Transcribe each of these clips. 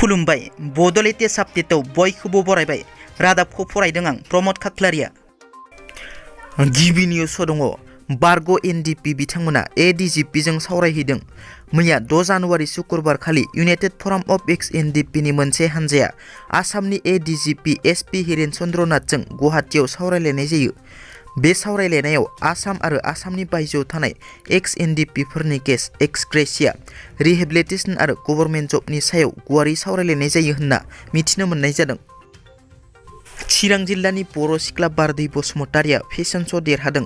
खुलुमबाय बड' लेटेस्ट आपडेटआव बयखौबो बरायबाय रादाबखौ फरायदों आं प्रमद खाख्लारिया। गिबि निउसआव दङ बारग' एनडिपि बिथांमोना एडिजिपिजों सावरायहैदों। मैया 6 जानुवारि शुक्रबार खालि इउनाइटेड फराम अफ एक्स एनडिपिनि मोनसे हानजाया आसामनि एडिजिपि एसपि हिरेन चन्द्र नाथजों गुवाहाटीआव सावरायलायनाय जायो। बे सावरायलायनायाव आसाम आरो आसामनि बायजोआव थानाय एक्स एनडिपिफोरनि केस एक्सग्रेसिया रिहेबिलिटेसन आरो गभर्नमेन्ट जबनि सायाव गुवारै सावरायलायनाय जायो होनना मिथिनो मोननाय जादों। चिरां जिल्लानि बर' सिख्ला बारदै बसुमतारिया फेशन श' देरहादों।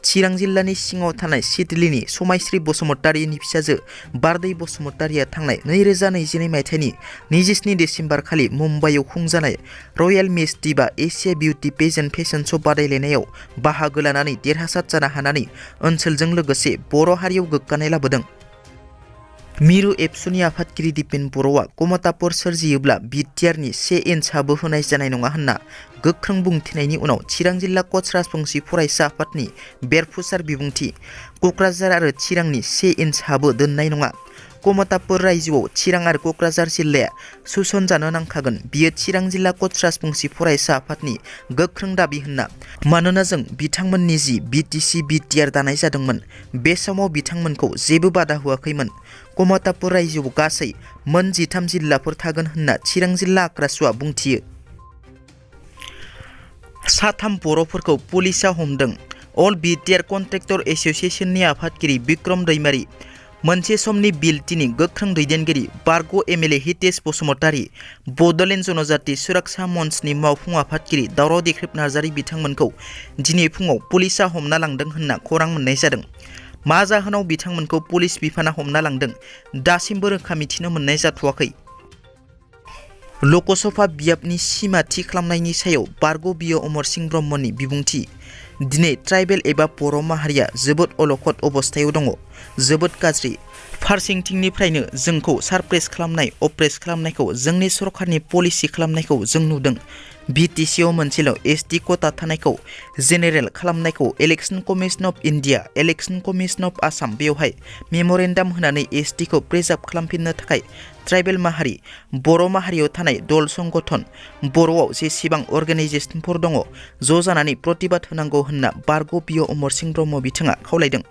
चिरां जिल्लानि सिङाव थानाय सिडलीनि समायस्रि बसुमतारिनि फिसाजो बारदै बसुमतारिया थांनाय 2022 मायथाइनि 27 डिसेम्बर खालि मुम्बाइआव खुंजानाय रयेल मिस दिभा एशिया बिउटि पेजेन्ट फेशन श' बादायलायनायाव बाहागो लानानै देरहासार जानो हानानै ओनसोलजों लोगोसे बर' हारियाव गोग्गानाय लाबोदों। मिरु एबसुनि आफादगिरि दिपेन बर'आ कमतापुर सोरजियोब्ला बिटिआरनि 1 इन्चआबो होनाय जानाय नङा होनना गोख्रों बुंथिनायनि उनाव चिरां जिल्ला कच राजबंसि फरायसा आफादनि बेरफुसार बिबुंथि क'क्राझार आरो चिरांनि 1 इन्चआबो दोननाय नङा। कमतापुर रायजोआव चिरां आरो क'क्राझार जिल्लाया सोसनजानो नांखागोन बियो चिरां जिल्ला कच राजबंसि फरायसा आफादनि गोख्रों दाबि होनना। मानोना जों बिथांमोननि जि बिटिसि बिटिआर दानाय जादोंमोन बे समाव बिथांमोनखौ जेबो बादा होआखैमोन। कमतापुर रायजोआव गासै मोन 13 जिल्लाफोर थागोन होनना चिरां जिल्ला आक्रासुआ बुंथियो। 3 बर'फोरखौ पुलिसआ हमदों। अल बिटिआर कन्ट्रेक्टर एस'सिएशननि आफादगिरि बिक्रम दैमारी, मोनसे समनि बिएलटिनि गोख्रों दैदेनगिरि बारग' एमएलए हितेश बसुमतारी, बड'लेण्ड जनजाति सुरक्षा मन्चनि मावफुं आफादगिरि दावराव देख्रेब नार्जारी बिथांमोनखौ दिनै फुङाव पुलिसआ हमना लांदों होनना खौरां मोननाय जादों। मा जाहोनाव बिथांमोनखौ पुलिस बिफाना हमना लांदों दासिमबो रोखा मिथिनो मोननाय जाथ'वाखै। लकसभा बियाबनि सिमा थि खालामनायनि सायाव बारग' बियो अमर सिंह ब्रह्मनि बिबुंथि। दिनै ट्राइबेल एबा बर' माहारिया जोबोद अलखद अबस्थायाव दङ, जोबोद गाज्रि। फारसेथिंनिफ्रायनो जोंखौ सारप्रेस खालामनाय अप्रेस खालामनायखौ जोंनि सरकारनि पलिसि खालामनायखौ जों नुदों। बिटिसिआव मोनसेल' एसटि क'टा थानायखौ जेनेरेल खालामनायखौ election commission of India, election commission of Assam बेवहाय मेम'रेन्डाम होनानै एसटिखौ प्रिजार्भ खालामफिननो थाखाय ट्राइबेल माहारि, बर' माहारियाव थानाय दल संगठन, बर'आव जेसेबां अर्गेनाइजेसनफोर दङ ज' जानानै प्रतिबाद होनांगौ होनना बारग' बियो अमर सिंह ब्रह्म बिथाङा खावलायदों।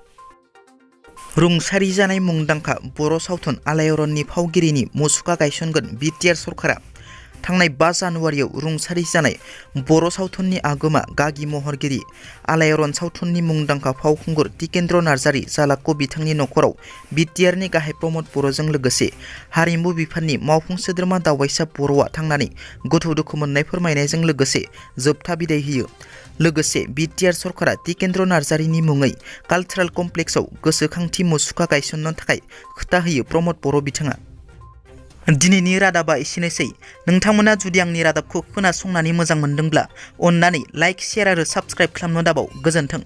रुंसारि जानाय मुंदांखा बर' सावथुन आलायारननि फावगिरिनि मुसुखा गायसनगोन बिटिआर सरकारा। थांनाय 5 जानुवारियाव रुंसारि जानाय बर' सावथुननि आगोमा गागि महरगिरि आलायारन सावथुननि मुंदांखा फावखुंगुर टिकेन्द्र नार्जारी जालाखौ बिथांनि नखराव बिटिआरनि गाहाय प्रमद बर'जों लोगोसे हारिमु बिफाननि मावफुं सोद्रोमा दावबायसा बर'आ थांनानै गोथौ दुखु मोननाय फोरमायनायजों लोगोसे जोबथा बिदाय होयो। लोगोसे बिटिआर सरकारा टिकेन्द्र नार्जारीनि मुङै कालचारेल कमप्लेक्सआव गोसोखांथि मुसुखा गायसननो थाखाय खोथा होयो प्रमद बर' बिथाङा। दिनैनि रादाबा एसेनोसै। नोंथांमोना जुदि आंनि रादाबखौ खोनासंनानै मोजां मोनदोंब्ला अन्नानै लाइक, शेयार आरो साबस्क्राइब खालामनो दाबाव। गोजोन्थों।